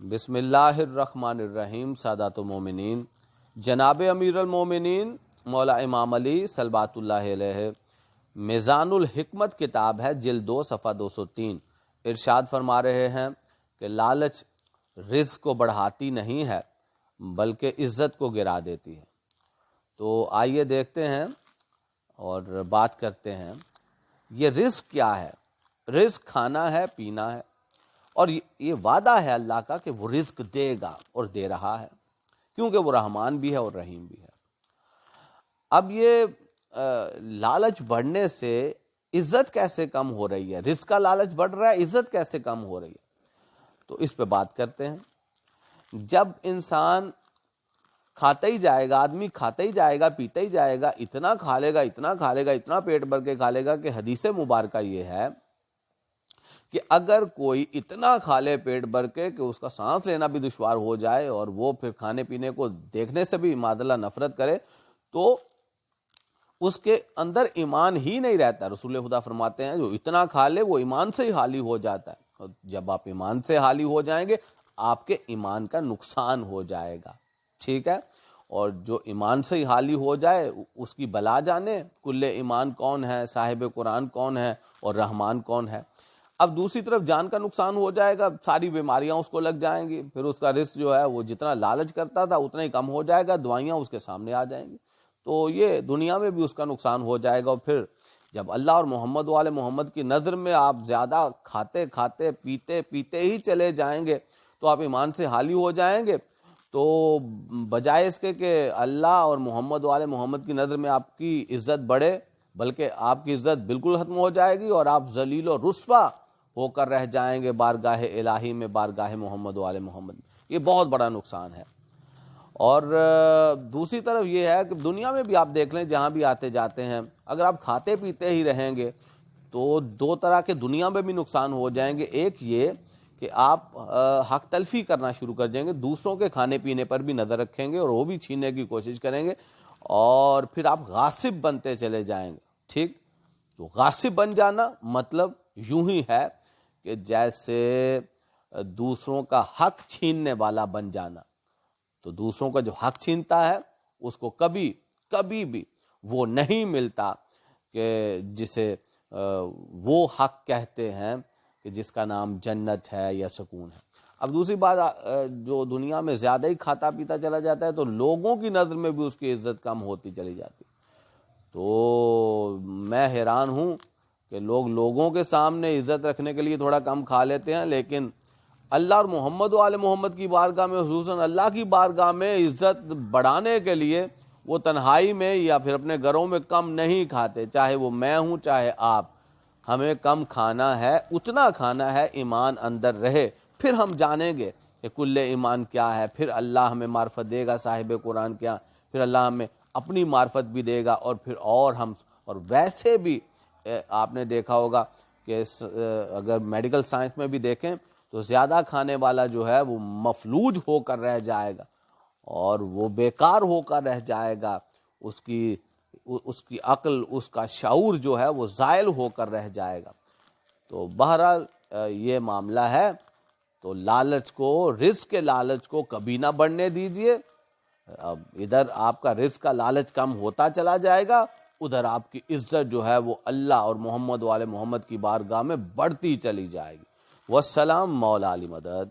بسم اللہ الرحمن الرحیم۔ سادات المومنین، جناب امیر المومنین مولا امام علی صلوات اللہ علیہ، میزان الحکمت کتاب ہے، جلد 2 صفحہ 203، ارشاد فرما رہے ہیں کہ لالچ رزق کو بڑھاتی نہیں ہے بلکہ عزت کو گرا دیتی ہے۔ تو آئیے دیکھتے ہیں اور بات کرتے ہیں، یہ رزق کیا ہے؟ رزق کھانا ہے، پینا ہے، اور یہ وعدہ ہے اللہ کا کہ وہ رزق دے گا اور دے رہا ہے، کیونکہ وہ رحمان بھی ہے اور رحیم بھی ہے۔ اب یہ لالچ بڑھنے سے عزت کیسے کم ہو رہی ہے؟ رزق کا لالچ بڑھ رہا ہے، عزت کیسے کم ہو رہی ہے؟ تو اس پہ بات کرتے ہیں۔ جب انسان کھاتا ہی جائے گا، آدمی کھاتا ہی جائے گا، پیتا ہی جائے گا، اتنا کھا لے گا، اتنا کھا لے گا، اتنا پیٹ بھر کے کھا لے گا کہ حدیث مبارکہ یہ ہے کہ اگر کوئی اتنا کھا لے پیٹ بھر کے کہ اس کا سانس لینا بھی دشوار ہو جائے اور وہ پھر کھانے پینے کو دیکھنے سے بھی معاذاللہ نفرت کرے، تو اس کے اندر ایمان ہی نہیں رہتا۔ رسول خدا فرماتے ہیں جو اتنا کھا لے وہ ایمان سے ہی خالی ہو جاتا ہے، اور جب آپ ایمان سے خالی ہو جائیں گے آپ کے ایمان کا نقصان ہو جائے گا، ٹھیک ہے؟ اور جو ایمان سے ہی خالی ہو جائے اس کی بلا جانے، کل ایمان کون ہے، صاحب قرآن کون ہے اور رحمان کون ہے۔ اب دوسری طرف جان کا نقصان ہو جائے گا، ساری بیماریاں اس کو لگ جائیں گی، پھر اس کا رزق جو ہے وہ جتنا لالچ کرتا تھا اتنا ہی کم ہو جائے گا، دوائیاں اس کے سامنے آ جائیں گی، تو یہ دنیا میں بھی اس کا نقصان ہو جائے گا۔ اور پھر جب اللہ اور محمد والے محمد کی نظر میں آپ زیادہ کھاتے کھاتے پیتے ہی چلے جائیں گے تو آپ ایمان سے خالی ہو جائیں گے، تو بجائے اس کے کہ اللہ اور محمد والے محمد کی نظر میں آپ کی عزت بڑھے، بلکہ آپ کی عزت بالکل ختم ہو جائے گی اور آپ ذلیل و رسوا ہو کر رہ جائیں گے بارگاہ الہی میں، بارگاہ محمد والے محمد میں۔ یہ بہت بڑا نقصان ہے۔ اور دوسری طرف یہ ہے کہ دنیا میں بھی آپ دیکھ لیں، جہاں بھی آتے جاتے ہیں، اگر آپ کھاتے پیتے ہی رہیں گے تو دو طرح کے دنیا میں بھی نقصان ہو جائیں گے۔ ایک یہ کہ آپ حق تلفی کرنا شروع کر دیں گے، دوسروں کے کھانے پینے پر بھی نظر رکھیں گے اور وہ بھی چھیننے کی کوشش کریں گے، اور پھر آپ غاصب بنتے چلے جائیں گے، ٹھیک؟ تو غاصب بن جانا مطلب یوں ہی ہے کہ جیسے دوسروں کا حق چھیننے والا بن جانا۔ تو دوسروں کا جو حق چھینتا ہے اس کو کبھی بھی وہ نہیں ملتا کہ جسے وہ حق کہتے ہیں کہ جس کا نام جنت ہے یا سکون ہے۔ اب دوسری بات، جو دنیا میں زیادہ ہی کھاتا پیتا چلا جاتا ہے تو لوگوں کی نظر میں بھی اس کی عزت کم ہوتی چلی جاتی۔ تو میں حیران ہوں کہ لوگوں کے سامنے عزت رکھنے کے لیے تھوڑا کم کھا لیتے ہیں، لیکن اللہ اور محمد والے محمد کی بارگاہ میں، خصوصاً اللہ کی بارگاہ میں عزت بڑھانے کے لیے وہ تنہائی میں یا پھر اپنے گھروں میں کم نہیں کھاتے، چاہے وہ میں ہوں چاہے آپ۔ ہمیں کم کھانا ہے، اتنا کھانا ہے ایمان اندر رہے، پھر ہم جانیں گے کہ کل ایمان کیا ہے، پھر اللہ ہمیں معرفت دے گا صاحب قرآن کیا، پھر اللہ ہمیں اپنی معرفت بھی دے گا، اور پھر اور ویسے بھی آپ نے دیکھا ہوگا کہ اگر میڈیکل سائنس میں بھی دیکھیں تو زیادہ کھانے والا جو ہے وہ مفلوج ہو کر رہ جائے گا اور وہ بیکار ہو کر رہ جائے گا، اس کی عقل، اس کا شعور جو ہے وہ زائل ہو کر رہ جائے گا۔ تو بہرحال یہ معاملہ ہے، تو لالچ کو، رزق کے لالچ کو کبھی نہ بڑھنے دیجئے۔ اب ادھر آپ کا رزق کا لالچ کم ہوتا چلا جائے گا، ادھر آپ کی عزت جو ہے وہ اللہ اور محمد والے محمد کی بارگاہ میں بڑھتی چلی جائے گی۔ والسلام، مولا علی مدد۔